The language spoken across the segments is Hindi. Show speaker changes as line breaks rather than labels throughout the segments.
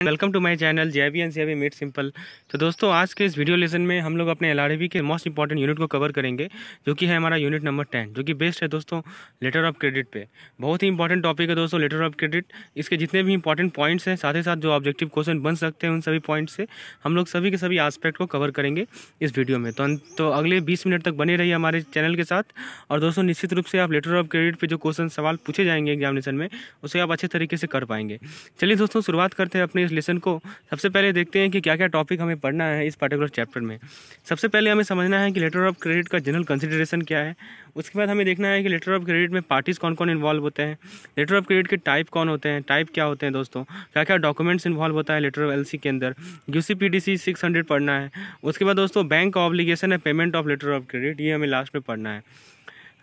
Welcome to my channel JB and CIB made simple. तो दोस्तों, आज के इस वीडियो लेसन में हम लोग अपने एलआरबी के मोस्ट इंपॉर्टेंट यूनिट को कवर करेंगे, जो कि है हमारा यूनिट नंबर 10, जो कि बेस्ड है दोस्तों लेटर ऑफ क्रेडिट पे। बहुत ही इंपॉर्टेंट टॉपिक है दोस्तों लेटर ऑफ क्रेडिट। इसके जितने भी इंपॉर्टेंट पॉइंट्स हैं, साथ ही साथ जो ऑब्जेक्टिव क्वेश्चन बन सकते हैं, उन सभी पॉइंट्स से हम लोग सभी के सभी एस्पेक्ट को कवर करेंगे इस वीडियो में। तो अगले 20 मिनट तक बने रहिए हमारे चैनल के साथ। और दोस्तों, निश्चित रूप से आप लेटर ऑफ क्रेडिट पे जो क्वेश्चन सवाल पूछे जाएंगे एग्जामिनेशन में, उसे आप अच्छे तरीके से कर पाएंगे। चलिए दोस्तों, शुरुआत करते हैं अपने इस लेसन को। सबसे पहले देखते हैं कि क्या क्या टॉपिक हमें पढ़ना है इस पर्टिकुलर चैप्टर में। सबसे पहले हमें समझना है कि लेटर ऑफ क्रेडिट का जनरल कंसिडरेशन क्या है। उसके बाद हमें देखना है कि लेटर ऑफ क्रेडिट में पार्टीज कौन कौन इन्वॉल्व होते हैं, लेटर ऑफ क्रेडिट के टाइप कौन होते हैं, टाइप क्या होते हैं दोस्तों, क्या क्या डॉक्यूमेंट्स इन्वॉल्व होता है लेटर ऑफ एलसी के अंदर, यूसीपीडीसी 600 पढ़ना है। उसके बाद दोस्तों बैंक ऑब्लिगेशन है payment of letter of credit, ये हमें लास्ट में पढ़ना है।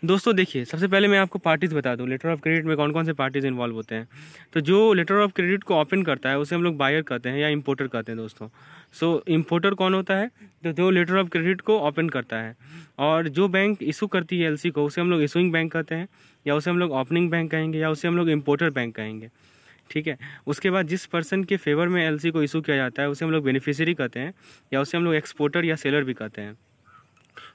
दोस्तों देखिए, सबसे पहले मैं आपको पार्टीज बता दूं लेटर ऑफ क्रेडिट में कौन कौन से पार्टीज इन्वॉल्व होते हैं। तो जो लेटर ऑफ क्रेडिट को ओपन करता है उसे हम लोग बायर कहते हैं या इंपोर्टर कहते हैं दोस्तों। सो इंपोर्टर कौन होता है? तो जो लेटर ऑफ क्रेडिट को ओपन करता है। और जो बैंक इशू करती है एलसी को, उसे हम लोग इशूइंग बैंक कहते हैं, या उसे हम लोग ओपनिंग बैंक कहेंगे, या उसे हम लोग इंपोर्टर बैंक कहेंगे। ठीक है। उसके बाद जिस पर्सन के फेवर में एलसी को इशू किया जाता है उसे हम लोग बेनिफिशियरी कहते हैं, या उसे हम लोग एक्सपोर्टर या सेलर भी कहते हैं।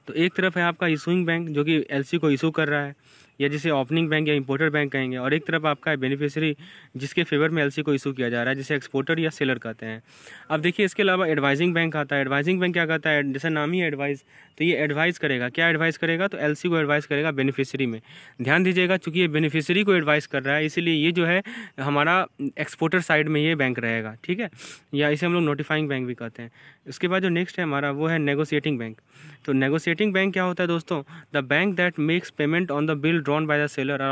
तो एक तरफ है आपका इशूइंग बैंक जो कि एलसी को इशू कर रहा है, या जिसे ओपनिंग बैंक या इंपोर्टर बैंक कहेंगे, और एक तरफ आपका है बेनिफिशियरी जिसके फेवर में एलसी को इशू किया जा रहा है, जिसे एक्सपोर्टर या सेलर कहते हैं। अब देखिए, इसके अलावा एडवाइजिंग बैंक आता है। एडवाइजिंग बैंक क्या कहता है? जैसे नाम ही है एडवाइस, तो ये एडवाइस करेगा। क्या एडवाइस करेगा? तो एलसी को एडवाइस करेगा बेनिफिशियरी में। ध्यान दीजिएगा, चूंकि ये बेनिफिशियरी को एडवाइस कर रहा है, इसीलिए ये जो है हमारा एक्सपोर्टर साइड में ये बैंक रहेगा। ठीक है, या इसे हम लोग नोटिफाइंग बैंक भी कहते हैं। उसके बाद जो नेक्स्ट है हमारा, वो है नेगोशिएटिंग बैंक। तो नेगोशिएटिंग बैंक क्या होता है दोस्तों? The bank that makes payment on the bill drawn by the seller are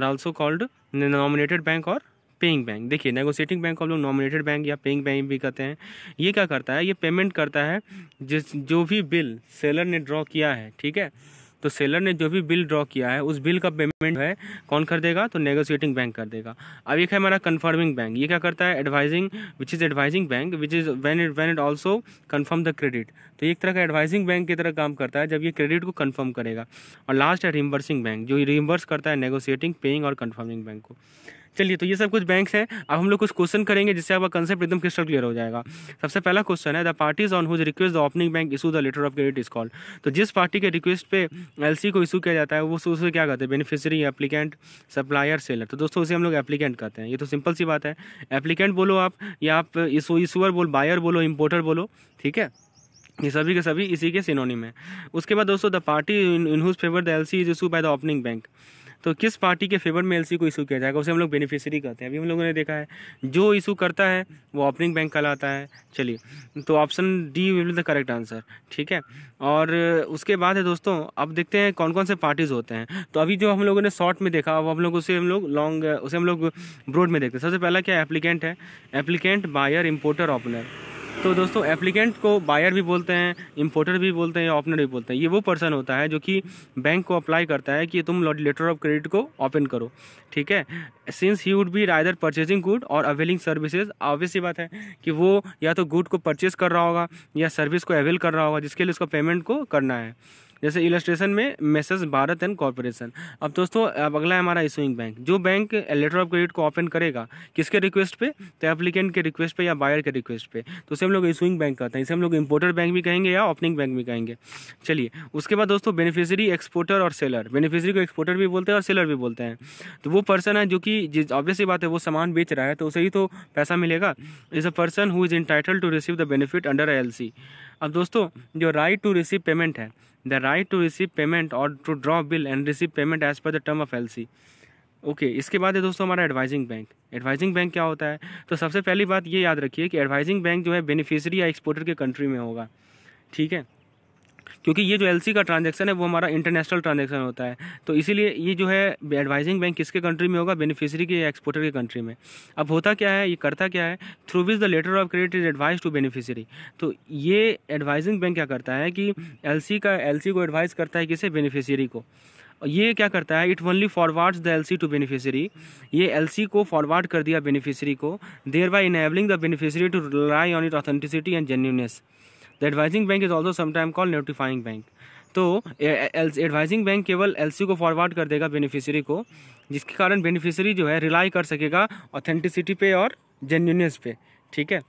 also called nominated bank और पेइंग बैंक। देखिए, नेगोशिएटिंग बैंक को हम लोग नॉमिनेटेड बैंक या पेइंग बैंक भी कहते हैं। ये क्या करता है? ये पेमेंट करता है जो भी बिल सेलर ने ड्रॉ किया है। ठीक है, तो सेलर ने जो भी बिल ड्रॉ किया है उस बिल का पेमेंट है कौन कर देगा? तो नेगोशिएटिंग बैंक कर देगा। अब एक है हमारा कन्फर्मिंग बैंक। ये क्या करता है? Advising advising bank which is when it also confirm the credit. तो एक तरह का एडवाइजिंग बैंक की तरह काम करता है जब ये क्रेडिट को कन्फर्म करेगा। और लास्ट है रिम्बर्सिंग बैंक, जो रिम्बर्स करता है नेगोशिएटिंग, पेइंग और कन्फर्मिंग बैंक को। चलिए, तो ये सब कुछ बैंक्स हैं। अब हम लोग कुछ क्वेश्चन करेंगे जिससे आपका कंसेप्ट एकदम क्रिस्टल क्लियर हो जाएगा। सबसे पहला क्वेश्चन है, the parties on whose request the opening bank issue the letter of credit is called. तो जिस पार्टी के रिक्वेस्ट पे एलसी को इशू किया जाता है वो उसे क्या कहते हैं? Beneficiary, applicant, supplier, seller. तो दोस्तों, उसे हम लोग एप्लीकेंट कहते हैं। ये तो सिंपल सी बात है। एप्लीकेंट बोलो आप, या आप इशूअर बोलो, बायर बोलो, इंपोर्टर बोलो। ठीक है, ये सभी के सभी इसी के सिनोनिम है। उसके बाद दोस्तों, the party in whose favour the LC is issue by the opening bank. तो किस पार्टी के फेवर में एलसी को इशू किया जाएगा उसे हम लोग बेनिफिशियरी कहते हैं। अभी हम लोगों ने देखा है जो इशू करता है वो ओपनिंग बैंक कहलाता है। चलिए, तो option D will be the correct answer. ठीक है, और उसके बाद है दोस्तों, अब देखते हैं कौन कौन से पार्टीज होते हैं। तो अभी जो हम लोगों ने शॉर्ट में देखा, अब हम लोग उसे हम लोग ब्रॉड में देखते हैं। सबसे पहला क्या एप्लीकेंट है? Applicant, buyer, importer, opener. तो दोस्तों, एप्लीकेंट को बायर भी बोलते हैं, इंपोर्टर भी बोलते हैं, या ओपनर भी बोलते हैं। ये वो पर्सन होता है जो कि बैंक को अप्लाई करता है कि तुम लेटर ऑफ क्रेडिट को ओपन करो। ठीक है, since he would be rather purchasing good और अवेलिंग सर्विसेज। ऑब्वियस सी बात है कि वो या तो गुड को परचेज कर रहा होगा या सर्विस को अवेल कर रहा होगा, जिसके लिए उसको पेमेंट को करना है। जैसे इलस्ट्रेशन में मेसेज भारत एंड कॉर्पोरेशन। अब दोस्तों, अब अगला है हमारा इशूइंग बैंक। जो बैंक लेटर ऑफ क्रेडिट को ओपन करेगा किसके रिक्वेस्ट पे? तो एप्लीकेंट के रिक्वेस्ट पे या बायर के रिक्वेस्ट पे, तो उसे हम लोग इशूइंग बैंक कहते हैं। इसे हम लोग इंपोर्टर बैंक भी कहेंगे या ओपनिंग बैंक भी कहेंगे। चलिए, उसके बाद दोस्तों, बेनिफिशियरी, एक्सपोर्टर और सेलर। बेनिफिशियरी को एक्सपोर्टर भी बोलते हैं और सेलर भी बोलते हैं। तो वो पर्सन है जो कि ऑब्वियस सी बात है वो सामान बेच रहा है, तो उसे ही तो पैसा मिलेगा। Is a person who is entitled to receive the benefit under LC. अब दोस्तों, जो राइट टू रिसीव पेमेंट है, the right to receive payment और to draw bill and receive payment as per the term of LC. Okay, इसके बाद है दोस्तों हमारा एडवाइजिंग बैंक। एडवाइजिंग बैंक क्या होता है? तो सबसे पहली बात ये याद रखिए कि एडवाइजिंग बैंक जो है बेनिफिशियरी या एक्सपोर्टर के कंट्री में होगा। ठीक है, क्योंकि ये जो एलसी का ट्रांजैक्शन है वो हमारा इंटरनेशनल ट्रांजैक्शन होता है, तो इसीलिए ये जो है एडवाइजिंग बैंक किसके कंट्री में होगा? बेनिफिशियरी के या एक्सपोर्टर के कंट्री में। अब होता क्या है, ये करता क्या है? Through which the letter of credit is advise to beneficiary. तो ये एडवाइजिंग बैंक क्या करता है कि एलसी को एडवाइस करता है किसे? बेनिफिशियरी को। ये क्या करता है? It only forwards the LC to beneficiary. ये एलसी को फॉरवर्ड कर दिया बेनिफिशियरी को, thereby enabling the beneficiary to rely on it authenticity and genuineness. The advising bank is also sometime called notifying bank. तो एडवाइजिंग बैंक केवल एलसी को फॉरवर्ड कर देगा बेनिफिशियरी को, जिसके कारण बेनिफिशियरी जो है रिलाई कर सकेगा ऑथेंटिसिटी पे और जेन्युइननेस पे, ठीक है।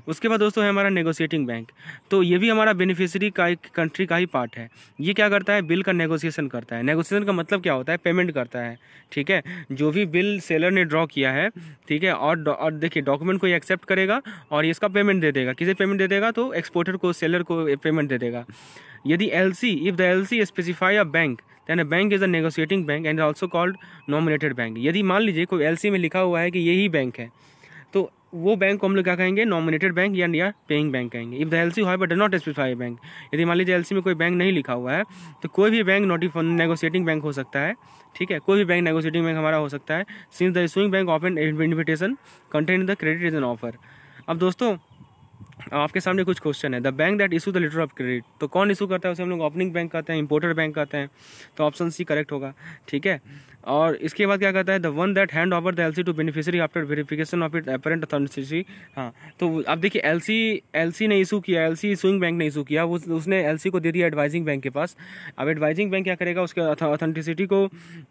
उसके बाद दोस्तों है हमारा नेगोशिएटिंग बैंक। तो ये भी हमारा बेनिफिशियरी का एक कंट्री का ही पार्ट है। ये क्या करता है, बिल का नेगोशिएशन करता है। नेगोशिएशन का मतलब क्या होता है, पेमेंट करता है, ठीक है। जो भी बिल सेलर ने ड्रॉ किया है, ठीक है, और देखिए डॉक्यूमेंट को ये एक्सेप्ट करेगा और इसका पेमेंट दे देगा। किसे पेमेंट दे देगा, तो एक्सपोर्टर को, सेलर को पेमेंट दे देगा। यदि LC, if the LC specify a bank, then a bank is a negotiating bank and also called nominated bank. यदि मान लीजिए कोई एलसी में लिखा हुआ है कि यही बैंक है, तो वो बैंक को हम लोग क्या कहेंगे, नॉमिनेटेड बैंक या पेइंग बैंक कहेंगे। If the LC however does not specify bank, यदि मान लीजिए एलसी में कोई बैंक नहीं लिखा हुआ है, तो कोई भी बैंक नेगोशिएटिंग बैंक हो सकता है, ठीक है। कोई भी बैंक नेगोशिएटिंग बैंक हमारा हो सकता है। Since the issuing bank open invitation contain the credit is an offer. अब दोस्तों आपके सामने कुछ क्वेश्चन है। The bank that issue the letter of credit, तो कौन इशू करता है, उसे हम लोग ओपनिंग बैंक कहते हैं, इंपोर्टर बैंक कहते हैं। तो ऑप्शन सी करेक्ट होगा, ठीक है। और इसके बाद क्या कहता है, the one that hand over the LC to beneficiary after verification of it apparent authenticity. हाँ, तो अब देखिए एलसी ने इशू किया, एलसी इशूइंग बैंक ने इशू किया, उसने एलसी को दे दिया एडवाइजिंग बैंक के पास। अब एडवाइजिंग बैंक क्या करेगा, उसके अथेंटिसिटी को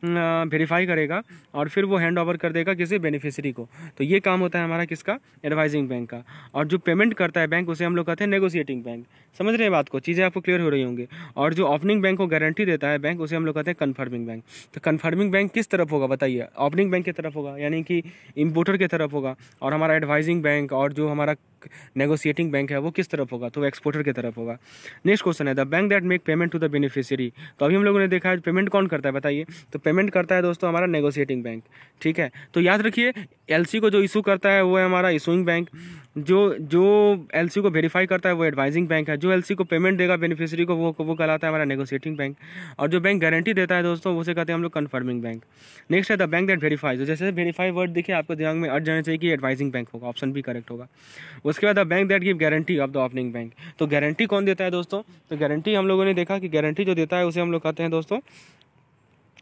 वेरीफाई करेगा और फिर वो हैंड ओवर कर देगा किसी बेनिफिशियरी को। तो ये काम होता है हमारा किसका, एडवाइजिंग बैंक का। और जो पेमेंट करता है बैंक, उसे हम लोग कहते हैं नेगोशिएटिंग बैंक। समझ रहे हैं बात को, चीज़ें आपको क्लियर हो रही होंगी। और जो ओपनिंग बैंक को गारंटी देता है बैंक, उसे हम लोग कहते हैं कन्फर्मिंग बैंक। तो कन्फर्मिंग बैंक किस तरफ होगा बताइए, ओपनिंग बैंक की तरफ होगा, यानी कि इंपोर्टर की तरफ होगा। और हमारा एडवाइजिंग बैंक और जो हमारा नेगोशिएटिंग बैंक है वो किस तरफ होगा, तो एक्सपोर्टर की तरफ होगा। नेक्स्ट क्वेश्चन है, the bank that make payment to the beneficiary. तो अभी हम लोगों ने देखा है पेमेंट कौन करता है बताइए, तो पेमेंट करता है दोस्तों हमारा नेगोशिएटिंग बैंक, ठीक है। तो याद रखिए एलसी को जो इशू करता है वो है हमारा इशूइंग बैंक, जो एलसी को वेरीफाई करता है वो एडवाइजिंग बैंक है, जो एलसी को पेमेंट देगा बेनिफिशियरी को वो कहलाता है हमारा नेगोशिएटिंग बैंक, और जो बैंक गारंटी देता है दोस्तों उसे कहते हैं हम लोग कन्फर्मिंग बैंक। नेक्स्ट है द बैंक दैट वेरीफाइज। जैसे वेरीफाई वर्ड देखिए आपको दिमाग में अट जाना चाहिए कि एडवाइजिंग बैंक होगा, ऑप्शन भी करेक्ट होगा। उसके बाद the bank that give guarantee of the opening bank. तो गारंटी कौन देता है दोस्तों, तो गारंटी हम लोगों ने देखा कि गारंटी जो देता है उसे हम लोग कहते हैं दोस्तों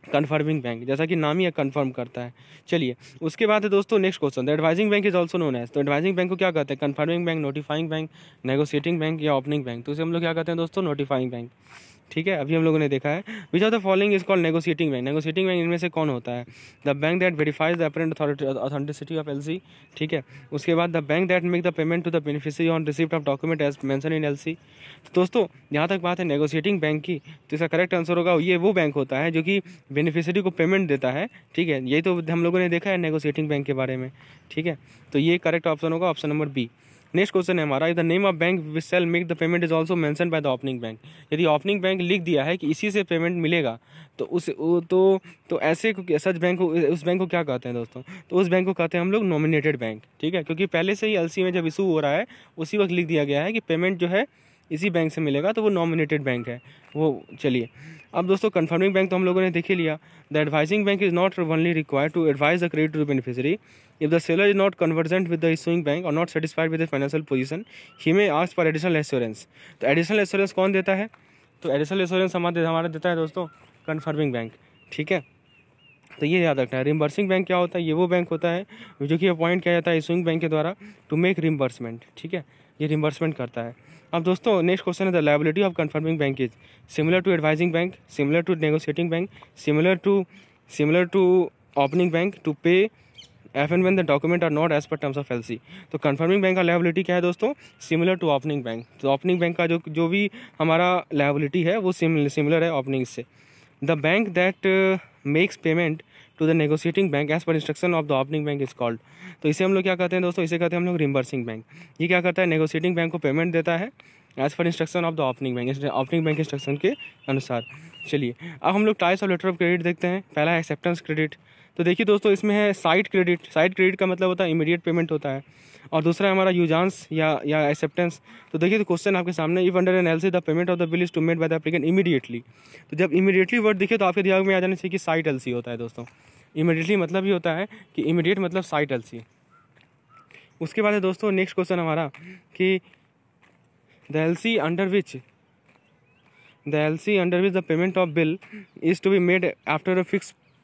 कन्फर्मिंग बैंक, जैसा कि नाम ही कन्फर्म करता है। चलिए उसके बाद है दोस्तों next question, the advising bank is also known as. तो एडवाइजिंग बैंक को क्या कहते हैं, confirming bank, notifying bank, negotiating bank या ओपनिंग बैंक। तो उसे हम लोग क्या कहते हैं दोस्तों, नोटिफाइंग बैंक, ठीक है। अभी हम लोगों ने देखा है which of the following is called negotiating bank. Negotiating bank इनमें से कौन होता है, the bank that verifies the apparent authenticity of LC, ठीक है। उसके बाद the bank that make the payment to the beneficiary on receipt of document as mention in LC. तो दोस्तों यहाँ तक बात है नेगोशिएटिंग बैंक की, तो इसका करेक्ट आंसर होगा ये वो बैंक होता है जो कि बेनिफिशियरी को पेमेंट देता है, ठीक है। यही तो हम लोगों ने देखा है नेगोशिएटिंग बैंक के बारे में, ठीक है। तो ये करेक्ट ऑप्शन होगा, option number B. Next question है हमारा, the name of bank which shall make the payment is also mention by the opening bank. यदि ओपनिंग बैंक लिख दिया है कि इसी से पेमेंट मिलेगा, तो उस तो ऐसे सच बैंक को, उस बैंक को क्या कहते हैं दोस्तों, तो उस बैंक को कहते हैं हम लोग नॉमिनेटेड बैंक, ठीक है। क्योंकि पहले से ही एलसी में जब इशू हो रहा है उसी वक्त लिख दिया गया है कि पेमेंट जो है इसी बैंक से मिलेगा, तो वो नॉमिनेटेड बैंक है वो। चलिए अब दोस्तों कन्फर्मिंग बैंक तो हम लोगों ने देख ही लिया। The advising bank is not only required to advise the credit to the beneficiary if the seller is not conversant with the issuing bank or not satisfied with the financial position, he may ask for additional assurance। तो एडिशनल एश्योरेंस कौन देता है, तो एडिशनल एश्योरेंस हमारा देता है दोस्तों कन्फर्मिंग बैंक, ठीक है। तो ये याद रखना है। रिम्बर्सिंग बैंक क्या होता है, ये वो बैंक होता है जो कि अपॉइंट किया जाता है इशूइंग बैंक के द्वारा टू मेक रिम्बर्समेंट, ठीक है। ये रिम्बर्समेंट करता है। अब दोस्तों नेक्स्ट क्वेश्चन है, the liability of confirming bank is similar to advising bank, similar to negotiating bank, similar to opening bank to pay if and when the document are not as per terms of LC. तो कन्फर्मिंग बैंक का लायबिलिटी क्या है दोस्तों, सिमिलर टू ओपनिंग बैंक। तो ओपनिंग बैंक का जो भी हमारा लायबिलिटी है वो सिमिलर है ओपनिंग से। The bank that makes payment to the negotiating bank as per instruction of the opening bank is called. तो इसे हम लोग क्या कहते हैं दोस्तों, इसे कहते हैं हम लोग रिम्बर्सिंग बैंक। ये क्या करता है, नेगोशिएटिंग बैंक को पेमेंट देता है as per instruction of the opening bank instruction के अनुसार। चलिए अब हम लोग types of letter of credit देखते हैं। पहला है एक्सेप्टेंस क्रेडिट। तो देखिए दोस्तों इसमें है साइट क्रेडिट। साइट क्रेडिट का मतलब होता है इमीडिएट पेमेंट होता है। और दूसरा है हमारा यूजांस या एक्सेप्टेंस। तो देखिए तो क्वेश्चन आपके सामने, if under an LC the payment of the bill is to made by the applicant immediately. तो जब इमीडिएटली वर्ड दिखे तो आपके दिमाग में आ जाना चाहिए कि साइट एलसी होता है दोस्तों। इमीडिएटली मतलब ही होता है कि इमीडिएट मतलब साइट एलसी। उसके बाद है दोस्तों नेक्स्ट क्वेश्चन हमारा कि the LC under which the payment of bill is to be made after a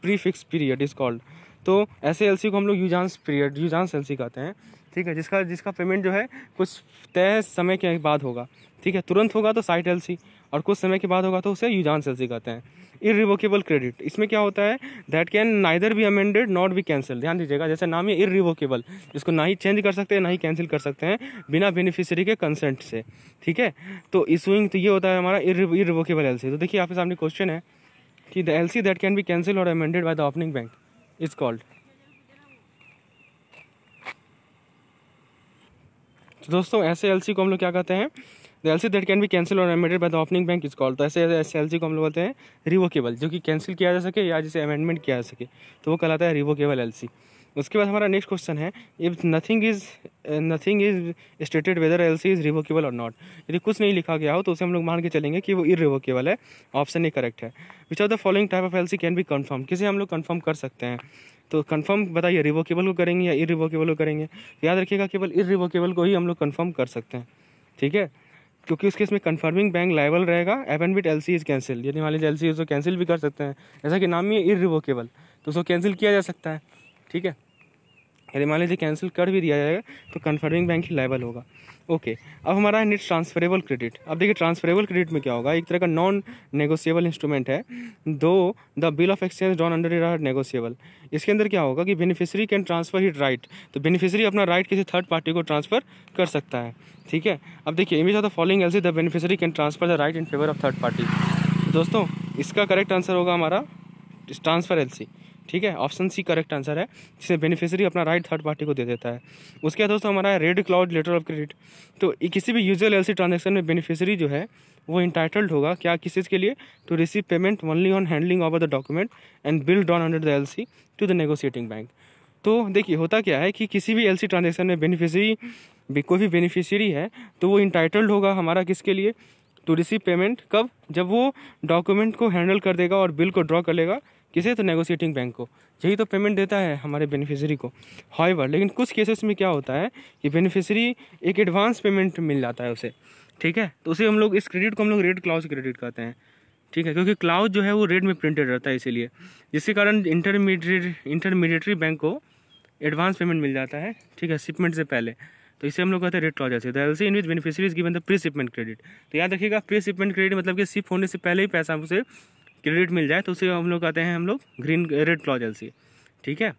prefix period is called. तो ऐसे एलसी को हम लोग यूजांस एलसी कहते हैं, ठीक है। जिसका पेमेंट जो है कुछ तय समय के बाद होगा, ठीक है। तुरंत होगा तो साइट एलसी, और कुछ समय के बाद होगा तो उसे यूजांस एलसी कहते हैं। इररिवोकेबल क्रेडिट, इसमें क्या होता है, that can neither be amended not be cancel. ध्यान दीजिएगा, जैसे नाम है इररिवोकेबल, इसको ना ही चेंज कर सकते हैं ना ही कैंसिल कर सकते हैं बिना बेनिफिशियरी के कंसेंट से। ठीक है, तो इशूइंग, तो ये होता है हमारा इररिवोकेबल एलसी। तो देखिए आपके सामने क्वेश्चन है कि the LC that can be cancel और amended by the opening bank is called. तो दोस्तों ऐसे एलसी को हम लोग क्या कहते हैं, the LC that can be cancel और amended by the opening bank is called. तो ऐसे एलसी को हम लोग बोलते हैं रिवोकेबल, जो कि कैंसिल किया जा सके या जिसे अमेंडमेंट किया जा सके, तो वो कहलाता है रिवोकेबल एलसी। उसके बाद हमारा नेक्स्ट क्वेश्चन है, if nothing is stated whether LC is revocable और नॉट। यदि कुछ नहीं लिखा गया हो तो उसे हम लोग मान के चलेंगे कि वो इररिवोकेबल है, ऑप्शन ए करेक्ट है। Which of the following type of LC can be confirm, किसे हम लोग कन्फर्म कर सकते हैं। तो कन्फर्म बताइए, रिवोकेबल को करेंगे या इररिवोकेबल को करेंगे। याद रखिएगा केवल इररिवोकेबल को ही हम लोग कन्फर्म कर सकते हैं, ठीक है, क्योंकि उसके इसमें कन्फर्मिंग बैंक लायबल रहेगा even with LC is cancel. यदि मान लीजिए एलसी उसको कैंसिल भी कर सकते हैं, जैसा कि नाम ही है इररिवोकेबल, तो उसको कैंसिल किया जा सकता है। ठीक है, यदि मान लीजिए कैंसिल कर भी दिया जाएगा तो कन्फर्मिंग बैंक ही लायबल होगा। ओके, अब हमारा है नेट ट्रांसफरेबल क्रेडिट। अब देखिए ट्रांसफरेबल क्रेडिट में क्या होगा, एक तरह का नॉन नेगोशिएबल इंस्ट्रूमेंट है, though the bill of exchange drawn under it are negotiable. इसके अंदर क्या होगा कि beneficiary can transfer its right, तो बेनिफिशियरी अपना राइट किसी थर्ड पार्टी को ट्रांसफर कर सकता है। ठीक है, अब देखिए image of the following LC the beneficiary can transfer the right in favour of third party. दोस्तों इसका करेक्ट आंसर होगा हमारा ट्रांसफर एलसी। ठीक है, ऑप्शन सी करेक्ट आंसर है, जिसमें बेनिफिशियरी अपना राइट थर्ड पार्टी को दे देता है। उसके बाद दोस्तों हमारा है red clause letter of credit. तो किसी भी यूजुअल एलसी ट्रांजैक्शन में बेनिफिशियरी जो है वो इंटाइटल्ड होगा क्या, किस चीज़ के लिए, to receive payment only on handling over the document and bill drawn under the LC to the negotiating bank. तो देखिए होता क्या है कि किसी भी एलसी ट्रांजैक्शन में बेनिफिशियरी, कोई भी बेनिफिशियरी है तो वो इंटाइटल्ड होगा हमारा किसके लिए, टू रिसीव पेमेंट, कब, जब वो डॉक्यूमेंट को हैंडल कर देगा और बिल को ड्रॉ कर लेगा किसे, तो नेगोशिएटिंग बैंक को, यही तो पेमेंट देता है हमारे बेनिफिशियरी को। हाउएवर लेकिन कुछ केसेस में क्या होता है कि बेनिफिशियरी एक एडवांस पेमेंट मिल जाता है उसे। ठीक है, तो उसे हम लोग, इस क्रेडिट को हम लोग रेड क्लाउज क्रेडिट कहते हैं। ठीक है, क्योंकि क्लाउज जो है वो रेड में प्रिंटेड रहता है इसीलिए, जिसके कारण इंटरमीडिएटरी बैंक को एडवांस पेमेंट मिल जाता है। ठीक है, शिपमेंट से पहले, तो इसे हम लोग कहते हैं red clause LC. The LC in which beneficiary is given the pre shipment credit. तो याद रखिएगा प्री शिपमेंट क्रेडिट मतलब कि शिप होने से पहले ही पैसा उसे क्रेडिट मिल जाए, तो उसे हम लोग कहते हैं हम लोग रेड क्लॉज एलसी। ठीक है,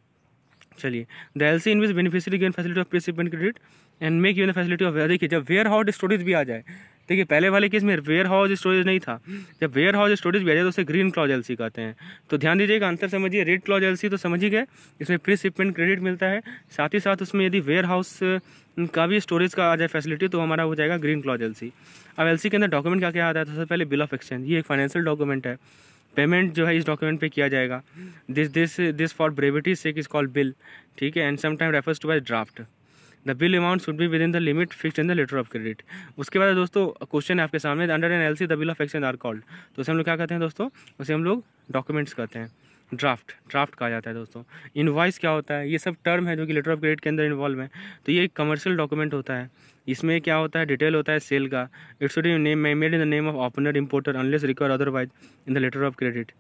चलिए the LC in which beneficiary given facility of pre shipment credit and make given the facility of, देखिए जब वेयर हाउस स्टोरेज भी आ जाए, देखिए पहले वाले केस में वेयर हाउस स्टोरेज नहीं था, जब वेयर हाउस स्टोरेज भी आ जाए तो उसे ग्रीन क्लॉज एलसी कहते हैं। तो ध्यान दीजिएगा, अंतर समझिए, रेड क्लॉज एलसी तो समझ ही गए, इसमें प्री शिपमेंट क्रेडिट मिलता है, साथ ही साथ उसमें यदि वेयर हाउस का भी स्टोरेज का आ जाए फैसिलिटी तो हमारा हो जाएगा ग्रीन क्लॉज एलसी। अब एलसी के अंदर डॉक्यूमेंट क्या क्या आता है, तो सबसे पहले बिल ऑफ एक्सचेंज, ये एक फाइनेंशियल डॉक्यूमेंट है, पेमेंट जो है इस डॉक्यूमेंट पे किया जाएगा। This for brevity sake is called bill. ठीक है, and sometime refers to as draft. The bill amount should be with in the limit fixed in the letter of credit. उसके बाद दोस्तों क्वेश्चन है आपके सामने, under an LC the bill of exchange are called. तो उसे हम लोग क्या कहते हैं दोस्तों, उसे हम लोग डॉक्यूमेंट्स कहते हैं, ड्राफ्ट कहा जाता है दोस्तों। इनवॉइस क्या होता है, ये सब टर्म है जो कि लेटर ऑफ क्रेडिट के अंदर इन्वॉल्व है। तो ये एक कमर्शियल डॉक्यूमेंट होता है, इसमें क्या होता है, डिटेल होता है सेल का। It should be made in the name of opener importer unless require otherwise in the letter of credit.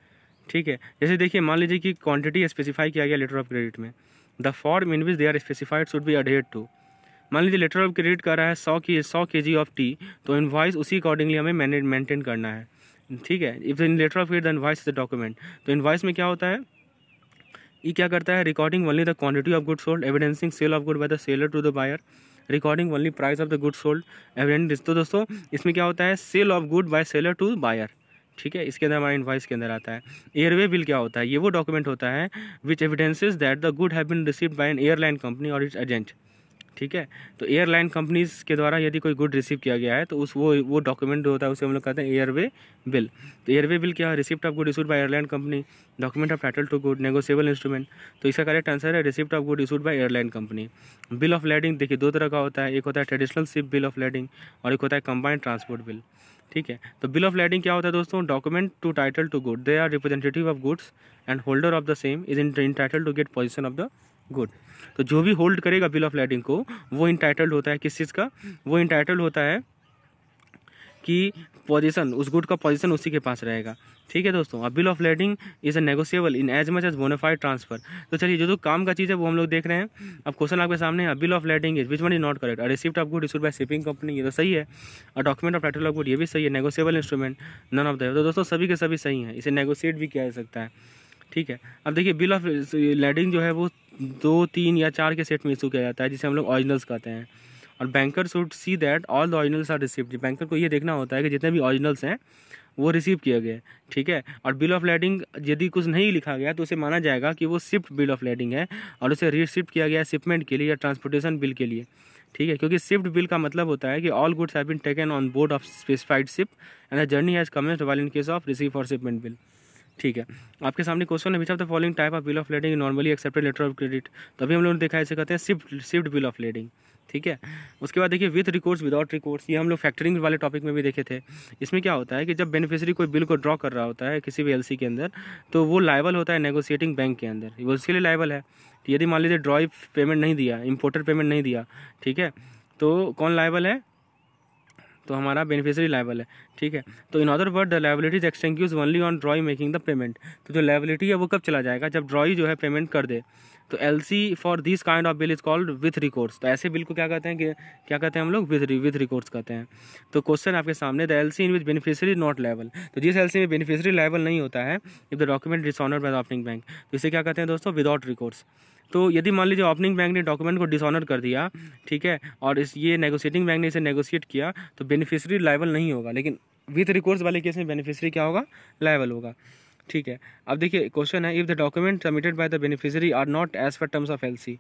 ठीक है, जैसे देखिए मान लीजिए कि क्वांटिटी स्पेसिफाई किया गया लेटर ऑफ क्रेडिट में, the form in which they are specified should be adhered to. मान लीजिए लेटर ऑफ क्रेडिट कर रहा है 100 kg ऑफ टी, तो इनवॉइस उसी अकॉर्डिंगली हमें मेंटेन करना है। ठीक है, if in letter of credit the invoice is the document, तो इनवॉइस में क्या होता है, ये क्या करता है, recording only the quantity of good sold, evidencing sale of good by the seller to the buyer, recording only price of the good sold evidence. तो दोस्तों इसमें क्या होता है, sale of good bye seller to buyer. ठीक है, इसके अंदर हमारा इनवॉइस के अंदर आता है। एयरवे बिल क्या होता है, ये वो डॉक्यूमेंट होता है which evidences that the good have been received by an airline company और इट्स एजेंट। ठीक है, तो एयरलाइन कंपनीज के द्वारा यदि कोई गुड रिसीव किया गया है तो उस वो डॉक्यूमेंट जो होता है उसे हम लोग कहते हैं एयरवे बिल। तो एयरवे बिल क्या है, receipt of good issued by airline company, document of title to good, negotiable instrument. तो इसका करेक्ट आंसर है receipt of good issued by airline company. Bill of lading देखिए दो तरह का होता है, एक होता है traditional ship bill of lading और एक होता है कंबाइंड ट्रांसपोर्ट बिल। ठीक है, तो बिल ऑफ लैडिंग क्या होता है दोस्तों, document to title to good, they are representative of goods and holder of the same is entitled to get position of the good. तो जो भी होल्ड करेगा बिल ऑफ लैडिंग को वो इंटाइटल्ड होता है किस चीज़ का, वो इंटाइटल्ड होता है कि पोजीशन, उस गुड का पोजीशन उसी के पास रहेगा। ठीक है दोस्तों, अब bill of lading is a negotiable in as much as bona fide transfer. तो चलिए जो काम का चीज़ है वो हम लोग देख रहे हैं। अब क्वेश्चन आपके सामने है, bill of lading is which one is not correct. A receipt of good issued by shipping company, ये तो सही है। A document of title of good, ये भी सही है। Negotiable instrument, none of the. तो दोस्तों सभी के सभी सही हैं, इसे नेगोशिएट भी किया जा सकता है। ठीक है, अब देखिए बिल ऑफ लेडिंग जो है वो 2, 3 या 4 के सेट में इशू किया जाता है, जिसे हम लोग ओरिजिनल्स कहते हैं। और banker should see that all the originals are received. Banker को ये देखना होता है कि जितने भी ओरिजिनल्स हैं वो रिसीव किया गया है। ठीक है, और बिल ऑफ लेडिंग यदि कुछ नहीं लिखा गया तो उसे माना जाएगा कि वो शिफ्ट बिल ऑफ लेडिंग है और उसे रिशिफ्ट किया गया है शिपमेंट के लिए या ट्रांसपोर्टेशन बिल के लिए। ठीक है, क्योंकि शिफ्ट बिल का मतलब होता है कि all goods have been taken on board of specified ship and the journey has commenced while in case of receive और शिपमेंट बिल। ठीक है, आपके सामने क्वेश्चन है, which of the following type of bill of lading normally accepted letter of credit. तो अभी हम लोगों ने देखा है, इसे कहते हैं शिफ्ट बिल ऑफ लेडिंग। ठीक है, उसके बाद देखिए विथ रिकॉर्ड्स विदाउट रिकॉर्ड्स, ये हम लोग फैक्टरिंग वाले टॉपिक में भी देखे थे। इसमें क्या होता है कि जब बेनिफिशियरी कोई बिल को ड्रॉ कर रहा होता है किसी भी एलसी के अंदर, तो वो लायबल होता है नेगोशिएटिंग बैंक के अंदर, वो उसके लिए लायबल है। यदि मान लीजिए ड्रॉई पेमेंट नहीं दिया, इम्पोर्टर पेमेंट नहीं दिया, ठीक है, तो कौन लायबल है? तो हमारा बेनिफिशियरी लायबल है। ठीक है, तो in other word the liability is extinguish only on drawee making the payment. तो जो लायबिलिटी है वो कब चला जाएगा? जब ड्रॉई जो है पेमेंट कर दे। तो LC for this kind of bill is called with records. तो ऐसे बिल को क्या कहते हैं कि क्या कहते हैं हम लोग? विथ रिकॉर्ड्स कहते हैं। तो क्वेश्चन आपके सामने, the LC in which beneficiary not liable. तो जिस एलसी में बेनिफिशियरी लायबल नहीं होता है, if the document dishonoured bye the opening bank, तो इसे क्या कहते हैं दोस्तों? Without records. तो यदि मान लीजिए ओपनिंग बैंक ने डॉक्यूमेंट को डिसऑनर कर दिया, ठीक है, और ये नेगोशिएटिंग बैंक ने इसे नेगोशिएट किया, तो बेनिफिशियरी लायबल नहीं होगा। लेकिन विथ रिकॉर्ड्स वाले केस में बेनिफिशियरी क्या होगा? लायबल होगा। ठीक है, अब देखिए क्वेश्चन है, if the document submitted by the beneficiary are not as per terms of LC.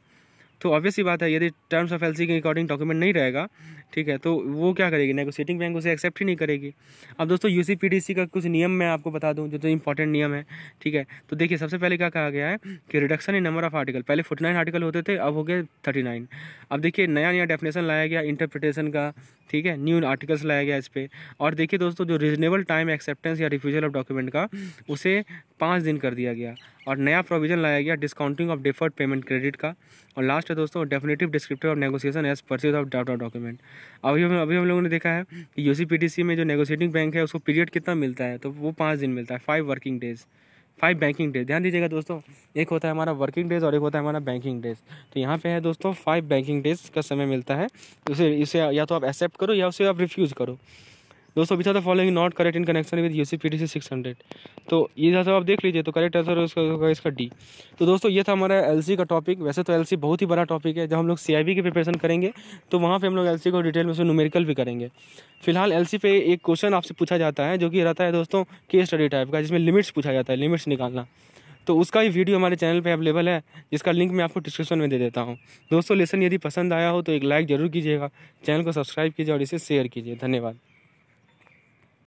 तो ऑब्वियस सी बात है, यदि टर्म्स ऑफ एलसी के अकॉर्डिंग डॉक्यूमेंट नहीं रहेगा, ठीक है, तो वो क्या करेगी? नेगोशिएटिंग बैंक उसे एक्सेप्ट ही नहीं करेगी। अब दोस्तों यूसीपीडीसी का कुछ नियम मैं आपको बता दूं, जो तो इंपॉर्टेंट नियम है। ठीक है, तो देखिए सबसे पहले क्या कहा गया है कि reduction in number of article. पहले 49 आर्टिकल होते थे, अब हो गए 39। अब देखिए नया डेफिनेशन लाया गया इंटरप्रिटेशन का। ठीक है, न्यू आर्टिकल्स लाया गया इस पर। और देखिए दोस्तों, जो रीजनेबल टाइम एक्सेप्टेंस या रिफ्यूजल ऑफ डॉक्यूमेंट का, उसे 5 दिन कर दिया गया। और नया प्रोविजन लाया गया discounting of deferred payment credit का। और लास्ट है दोस्तों, definitive descriptor of negotiation as purchase of draft of document. अभी हम लोगों ने देखा है कि यूसीपीडीसी में जो नेगोशिएटिंग बैंक है उसको पीरियड कितना मिलता है? तो वो 5 दिन मिलता है, 5 वर्किंग डेज, 5 बैंकिंग डेज। ध्यान दीजिएगा दोस्तों, एक होता है हमारा वर्किंग डेज और एक होता है हमारा बैंकिंग डेज। तो यहाँ पे है दोस्तों 5 बैंकिंग डेज का समय मिलता है। इसे या तो आप एक्सेप्ट करो या उसे आप रिफ्यूज़ करो। दोस्तों which are the following not correct in connection with UCPDC 600। तो ये जैसा आप देख लीजिए, तो करेक्ट आंसर होगा इसका डी। तो दोस्तों ये था हमारा एलसी का टॉपिक। वैसे तो एलसी बहुत ही बड़ा टॉपिक है, जब हम लोग सीआईबी की प्रिपरेशन करेंगे तो वहाँ पे हम लोग एलसी को डिटेल में से न्यूमेरिकल भी करेंगे। फिलहाल एलसी पे एक क्वेश्चन आपसे पूछा जाता है जो कि रहता है दोस्तों केस स्टडी टाइप का, जिसमें लिमिट्स पूछा जाता है, लिमिट्स निकालना। तो उसका ही वीडियो हमारे चैनल पे अवेलेबल है, जिसका लिंक मैं आपको डिस्क्रिप्शन में दे देता हूँ। दोस्तों लेसन यदि पसंद आया हो तो एक लाइक ज़रूर कीजिएगा, चैनल को सब्सक्राइब कीजिए और इसे शेयर कीजिए। धन्यवाद।